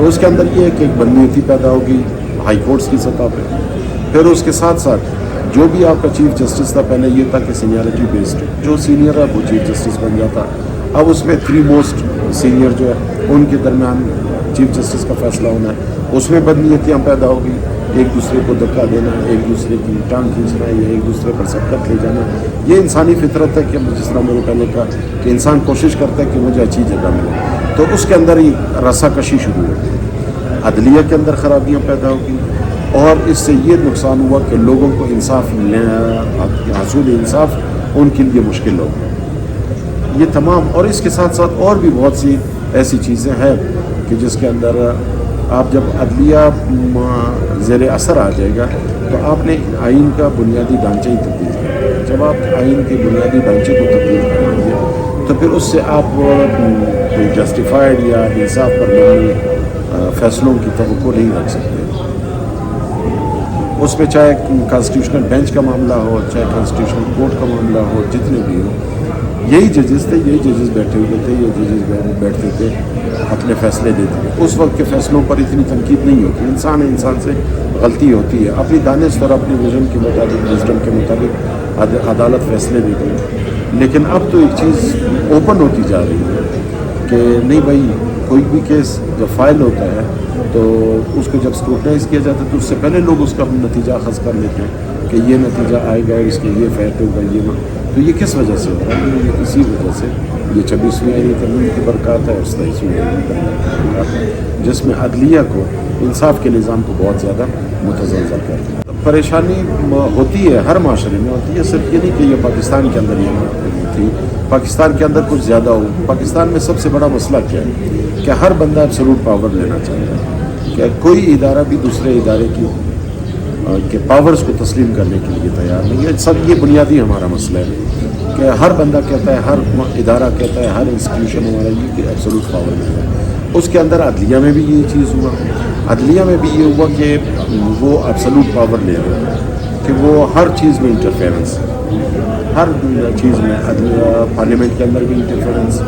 تو اس کے اندر یہ ہے کہ ایک بدنیتی پیدا ہوگی ہائی کورٹس کی سطح پہ. پھر اس کے ساتھ ساتھ جو بھی آپ کا چیف جسٹس تھا، پہلے یہ تھا کہ سینئرٹی بیسڈ جو سینئر ہے وہ چیف جسٹس بن جاتا. اب اس میں 3 موسٹ سینئر جو ہے ان کے درمیان چیف جسٹس کا فیصلہ ہونا ہے. اس میں بدنیتیاں پیدا ہوگی، ایک دوسرے کو دھکا دینا، ایک دوسرے کی ٹانگ کھینچنا یا ایک دوسرے پر سبقت لے جانا. یہ انسانی فطرت ہے کہ جس طرح میں نے پہلے کہا کہ انسان کوشش کرتا ہے کہ مجھے اچھی جگہ ملے، تو اس کے اندر ہی رسا کشی شروع ہوتی ہے. عدلیہ کے اندر خرابیاں پیدا ہوگی اور اس سے یہ نقصان ہوا کہ لوگوں کو انصاف حصول انصاف ان کے لیے مشکل ہوگا. یہ تمام اور اس کے ساتھ ساتھ اور بھی بہت سی ایسی چیزیں ہیں کہ جس کے اندر آپ جب عدلیہ زیر اثر آ جائے گا تو آپ نے آئین کا بنیادی ڈھانچہ ہی تبدیل کرنا ہے. جب آپ آئین کے بنیادی ڈھانچے کو تبدیل کریں گے تو پھر اس سے آپ کوئی جسٹیفائڈ یا انصاف پر مبنی فیصلوں کی توقع نہیں رکھ سکتے. اس میں چاہے کانسٹیٹیوشنل بینچ کا معاملہ ہو، چاہے کانسٹیٹیوشنل کورٹ کا معاملہ ہو، جتنے بھی ہو، یہی ججز تھے، یہی ججز بیٹھے ہوئے تھے، یہ ججز بیٹھتے تھے، اپنے فیصلے دیتے تھے. اس وقت کے فیصلوں پر اتنی تنقید نہیں ہوتی. انسان سے غلطی ہوتی ہے، اپنی دانش اور اپنی وژن کے مطابق، وزڈم کے مطابق عدالت فیصلے دیتی ہے. لیکن اب تو ایک چیز اوپن ہوتی جا رہی ہے کہ نہیں بھائی، کوئی بھی کیس جب فائل ہوتا ہے تو اس کو جب اسکروٹنائز کیا جاتا ہے تو اس سے پہلے لوگ اس کا نتیجہ اخذ کر لیتے ہیں کہ یہ نتیجہ آئے گا، اس کے یہ فیٹ ہوگا، یہ تو یہ کس وجہ سے ہو رہا ہے؟ یہ اسی وجہ سے یہ 26ویں آئینی ترمیم کی برکات ہے اور 27ویں آئینی ترمیم کی برکات ہے، جس میں عدلیہ کو، انصاف کے نظام کو بہت زیادہ متزلزل کرتی ہے. پریشانی ہوتی ہے، ہر معاشرے میں ہوتی ہے. صرف یہ نہیں کہ یہ پاکستان کے اندر یہ تھی، پاکستان کے اندر کچھ زیادہ ہو. پاکستان میں سب سے بڑا مسئلہ کیا ہے کہ ہر بندہ ایبسولوٹ پاور لینا چاہتا ہے، کہ کوئی ادارہ بھی دوسرے ادارے کی کے پاورز کو تسلیم کرنے کے لیے تیار نہیں ہے. سب یہ بنیادی ہمارا مسئلہ ہے کہ ہر بندہ کہتا ہے، ہر ادارہ کہتا ہے، ہر انسٹیٹیوشن ہمارا یہ کہ ایبسولوٹ پاور لینا ہے. اس کے اندر عدلیہ میں بھی یہ چیز ہوا. عدلیہ میں بھی یہ ہوا کہ وہ ایبسولوٹ پاور لے رہے ہیں کہ وہ ہر چیز میں انٹرفیئرنس، ہر چیز میں پارلیمنٹ کے اندر بھی انٹرفیئرنس،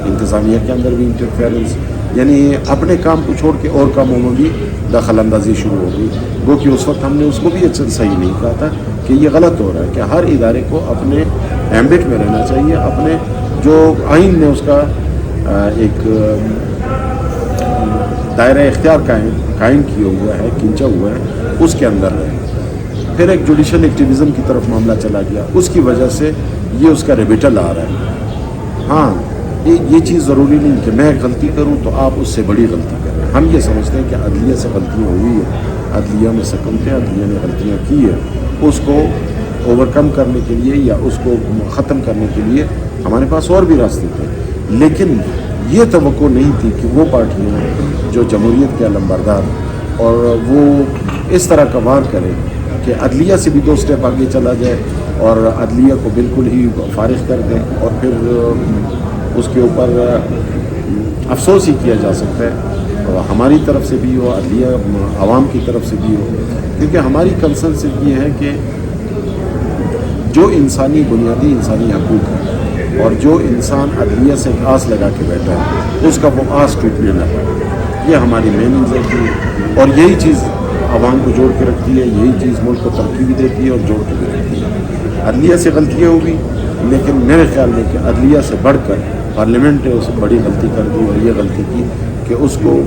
انتظامیہ کے اندر بھی انٹرفیئرنس، یعنی اپنے کام کو چھوڑ کے اور کاموں میں بھی دخل اندازی شروع ہو گئی. وہ کہ اس وقت ہم نے اس کو بھی اچھا صحیح نہیں کہا تھا کہ یہ غلط ہو رہا ہے کہ ہر ادارے کو اپنے ایمبٹ میں رہنا چاہیے، اپنے جو آئین نے اس کا ایک دائرہ اختیار قائم کیا ہوا ہے، کھینچا ہوا ہے، اس کے اندر رہے. پھر ایک جوڈیشل ایکٹیویزم کی طرف معاملہ چلا گیا، اس کی وجہ سے یہ اس کا ریبیٹل آ رہا ہے. ہاں، یہ چیز ضروری نہیں کہ میں غلطی کروں تو آپ اس سے بڑی غلطی کریں. ہم یہ سمجھتے ہیں کہ عدلیہ سے غلطیاں ہوئی ہیں، عدلیہ میں سکمتیں، عدلیہ نے غلطیاں کی ہیں، اس کو اوورکم کرنے کے لیے یا اس کو ختم کرنے کے لیے ہمارے پاس اور بھی راستے تھے. لیکن یہ توقع نہیں تھی کہ وہ پارٹیاں جو جمہوریت کے علمبردار اور وہ اس طرح کا وار کرے کہ عدلیہ سے بھی 2 سٹیپ آگے چلا جائے اور عدلیہ کو بالکل ہی فارغ کر دیں، اور پھر اس کے اوپر افسوس ہی کیا جا سکتا ہے، اور ہماری طرف سے بھی ہو، عدلیہ عوام کی طرف سے بھی ہو. کیونکہ ہماری کنسرن صرف یہ ہے کہ جو بنیادی انسانی حقوق ہے اور جو انسان عدلیہ سے آس لگا کے بیٹھا ہے اس کا وہ آس ٹوٹنے نہ پائے. یہ ہماری مین انزائٹی ہے اور یہی چیز عوام کو جوڑ کے رکھتی ہے، یہی چیز ملک کو ترقی بھی دیتی ہے اور جوڑ کے بھی رکھتی ہے. عدلیہ سے غلطیاں ہوگی، لیکن میرے خیال میں کہ عدلیہ سے بڑھ کر پارلیمنٹ نے اس بڑی غلطی کر دی اور یہ غلطی کی کہ اس کو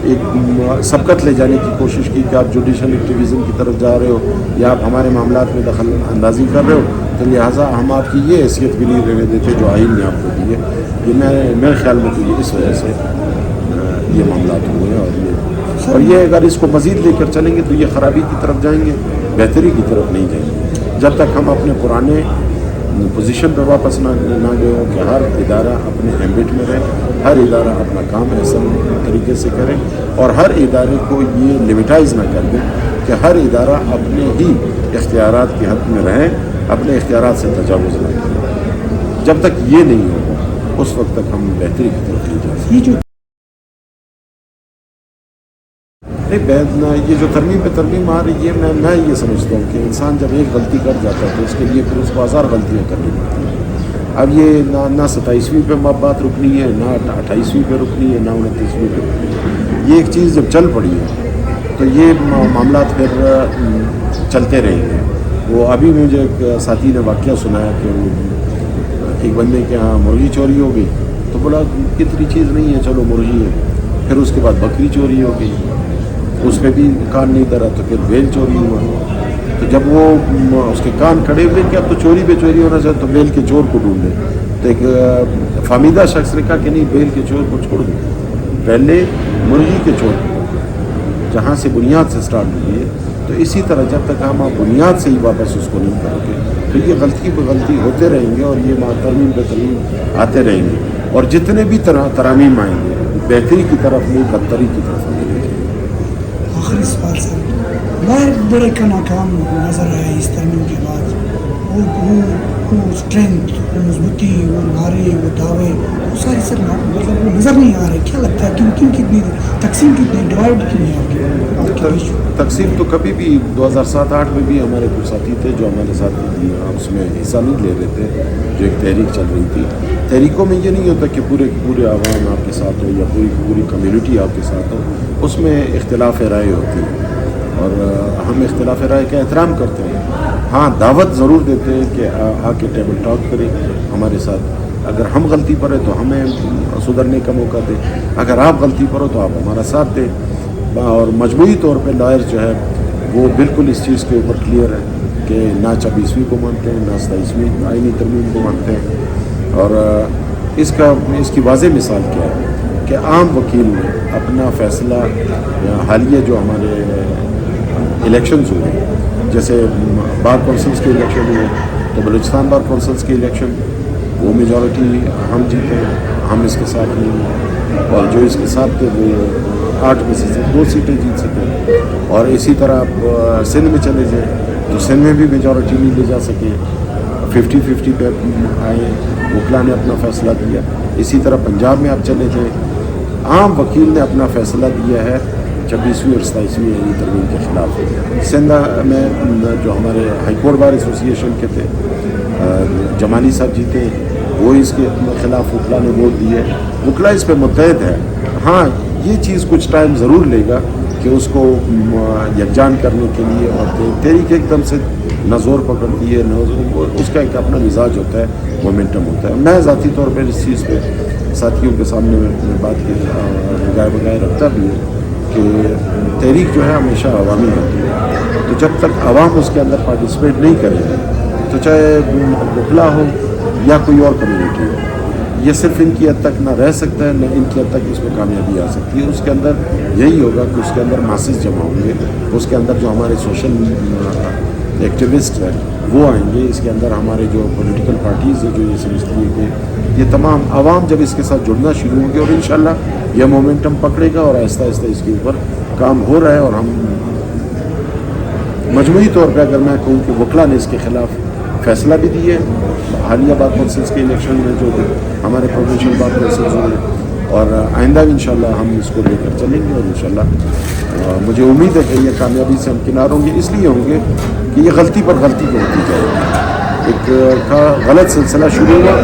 ایک سبقت لے جانے کی کوشش کی کہ آپ جوڈیشل ایکٹیویزم کی طرف جا رہے ہو یا آپ ہمارے معاملات میں دخل اندازی کر رہے ہو، تو لہٰذا ہم آپ کی یہ حیثیت بھی نہیں رہنے دیتے جو آئین نے آپ کو دی ہے. یہ میرے خیال میں تو یہ اس وجہ سے یہ معاملات ہوئے ہیں، اور یہ اگر اس کو مزید لے کر چلیں گے تو یہ خرابی کی طرف جائیں گے، بہتری کی طرف نہیں جائیں گے. جب تک ہم اپنے پرانے پوزیشن پہ واپس نہ گئے ہوں کہ ہر ادارہ اپنے ایمبٹ میں رہے، ہر ادارہ اپنا کام ایسا طریقے سے کرے اور ہر ادارے کو یہ لمیٹائز نہ کر دے کہ ہر ادارہ اپنے ہی اختیارات کے حد میں رہے، اپنے اختیارات سے تجاوز نہ کرے. جب تک یہ نہیں ہوگا اس وقت تک ہم بہتری کی طرف نہیں جا سکتے. یہ جو ترمیم پہ ترمیم آ رہی ہے، میں یہ سمجھتا ہوں کہ انسان جب ایک غلطی کر جاتا ہے تو اس کے لیے پھر اس کو 1000 غلطیاں کرنی پڑتی ہیں. اب یہ نہ 27ویں پہ بات رکنی ہے، نہ 28ویں پہ رکنی ہے، نہ 29ویں پہ رکنی ہے. یہ ایک چیز جب چل پڑی ہے تو یہ معاملات پھر چلتے رہیں گے. وہ ابھی مجھے ایک ساتھی نے واقعہ سنایا کہ ایک بندے کے یہاں مرغی چوری ہو گئی تو بولا اتنی چیز نہیں ہے, چلو مرغی ہے. پھر اس کے بعد بکری چوری ہو گئی, اس پہ بھی کان نہیں درا, تو پھر بیل چوری ہوا. تو جب وہ اس کے کان کھڑے ہوئے کہ اب تو چوری بے چوری ہونا چاہیے تو بیل کے چور کو ڈھونڈے. تو ایک فامیدہ شخص نے کہا کہ نہیں, بیل کے چور کو چھوڑ دو, پہلے مرغی کے چور کو, جہاں سے بنیاد سے سٹارٹ ہوئی ہے. تو اسی طرح جب تک ہم آپ بنیاد سے ہی واپس اس کو نہیں کرو گے تو یہ غلطی پہ غلطی ہوتے رہیں گے اور یہ ترمیم پہ ترمیم آتے رہیں گے. اور جتنے بھی ترامیم آئیں گے بہتری کی طرف نہیں بدتری کی طرف نہیں لے جائیں گے. آخری سوال سر, غیر بڑے کا ناکام نظر آیا اس ترمیم کے بعد, وہ اسٹرینتھ, وہ مضبوطی, وہ نعرے, وہ دعوے, وہ ساری سر مطلب وہ نظر نہیں آ رہے. کیا لگتا ہے کن کتنی تقسیم کتنی ڈیوائڈ کتنی ہے؟ تقسیم تو کبھی بھی 2007-8 میں بھی ہمارے کچھ ساتھی تھے جو ہمارے ساتھ اس میں حصہ نہیں لے رہے تھے, جو ایک تحریک چل رہی تھی. تحریکوں میں یہ نہیں ہوتا کہ پورے عوام آپ کے ساتھ ہو یا پوری کمیونٹی آپ کے ساتھ ہو, اس میں اختلاف رائے ہوتی ہے اور ہم اختلاف رائے کا احترام کرتے ہیں. ہاں, دعوت ضرور دیتے ہیں کہ آ کے ٹیبل ٹاک کریں ہمارے ساتھ. اگر ہم غلطی پر ہیں تو ہمیں سدھرنے کا موقع دیں, اگر آپ غلطی پر ہو تو آپ ہمارا ساتھ دیں. اور مجموعی طور پہ لائر جو ہے وہ بالکل اس چیز کے اوپر کلیئر ہے کہ نہ 26ویں کو مانتے ہیں نہ 27ویں آئینی ترمیم کو مانتے ہیں. اور اس کی واضح مثال کیا ہے کہ عام وکیل نے اپنا فیصلہ حالیہ جو ہمارے الیکشنز ہوئے, جیسے بار کونسلز کے الیکشن ہوئے تو بلوچستان بار کونسلز کے الیکشن وہ میجورٹی ہم جیتے ہیں, ہم اس کے ساتھ نہیں ہیں, اور جو اس کے ساتھ تھے وہ 8 میں سے 2 سیٹیں جیت سکے. اور اسی طرح آپ سندھ میں چلے جائیں تو سندھ میں بھی میجورٹی نہیں لے جا سکے, 50-50 پہ آئے, وکلا نے اپنا فیصلہ دیا. اسی طرح پنجاب میں آپ چلے جائیں, عام وکیل نے اپنا فیصلہ دیا ہے 26ویں اور 27ویں آئینی ترمیم کے خلاف. سندھ میں جو ہمارے ہائی کورٹ بار ایسوسیشن کے تھے جمالی صاحب جیتے, وہ اس کے خلاف وکلا نے ووٹ دیے. وکلا اس پہ متحد ہے. ہاں, یہ چیز کچھ ٹائم ضرور لے گا کہ اس کو یکجان کرنے کے لیے, اور تحریک ایک دم سے نہ زور پکڑتی ہے نہ اس کا ایک اپنا مزاج ہوتا ہے, مومنٹم ہوتا ہے. میں ذاتی طور پر اس چیز پہ ساتھیوں کے سامنے میں بات کی گائے بگائے رکھتا بھی ہوں کہ تحریک جو ہے ہمیشہ عوامی ہوتی ہے. تو جب تک عوام اس کے اندر پارٹیسپیٹ نہیں کرے گی تو چاہے وکلا ہو یا کوئی اور کمیونٹی ہو, یہ صرف ان کی حد تک نہ رہ سکتا ہے نہ ان کی حد تک اس میں کامیابی آ سکتی ہے. اس کے اندر یہی ہوگا کہ اس کے اندر ماسز جمع ہوں گے, اس کے اندر جو ہمارے سوشل ایکٹیوسٹ ہیں وہ آئیں گے, اس کے اندر ہمارے جو پولیٹیکل پارٹیز ہیں جو یہ سمجھتی ہے کہ یہ تمام عوام جب اس کے ساتھ جڑنا شروع ہوں گے, اور انشاءاللہ یہ مومنٹم پکڑے گا اور آہستہ آہستہ اس کے اوپر کام ہو رہا ہے. اور ہم مجموعی طور پہ اگر میں کہوں کہ وکلا نے اس کے خلاف فیصلہ بھی دیے حالیہ بار کونسلز کے الیکشن میں جو ہمارے پروونشل بار کونسلز ہوئے, اور آئندہ بھی انشاءاللہ ہم اس کو لے کر چلیں گے. اور انشاءاللہ مجھے امید ہے کہ یہ کامیابی سے ہم کنار ہوں گے, اس لیے ہوں گے کہ یہ غلطی پر غلطی کو ہوتی جائے گی. ایک غلط سلسلہ شروع ہوا,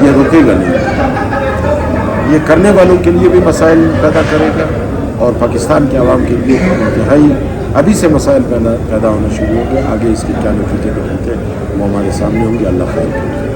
یہ رکے گا نہیں, یہ کرنے والوں کے لیے بھی مسائل پیدا کرے گا, اور پاکستان کے عوام کے لیے انتہائی ابھی سے مسائل پیدا ہونا شروع ہو گئے. آگے اس کے کیا نتیجے نکلتے ہیں وہ ہمارے سامنے ہوں گے. اللہ خیر کرے.